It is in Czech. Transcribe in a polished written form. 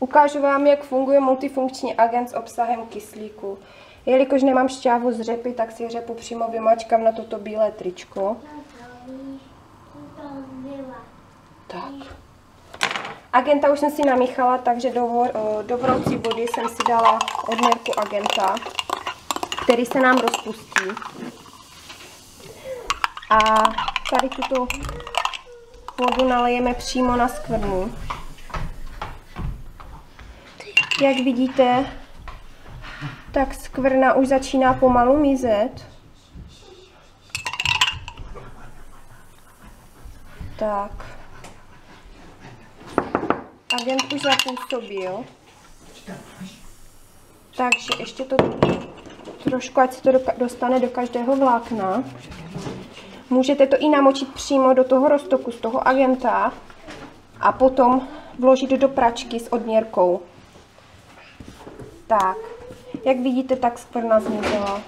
Ukážu vám, jak funguje multifunkční agent s obsahem kyslíku. Jelikož nemám šťávu z řepy, tak si řepu přímo vymačkám na toto bílé tričko. Tak. Agenta už jsem si namíchala, takže do vroucí vody jsem si dala odměrku agenta, který se nám rozpustí. A tady tuto vodu nalejeme přímo na skvrnu. Jak vidíte, tak skvrna už začíná pomalu mizet. Tak. Agent už zapůsobil. Takže ještě to trošku, ať se to dostane do každého vlákna. Můžete to i namočit přímo do toho roztoku z toho agenta a potom vložit do pračky s odměrkou. Tak, jak vidíte, tak skvrna zmizela.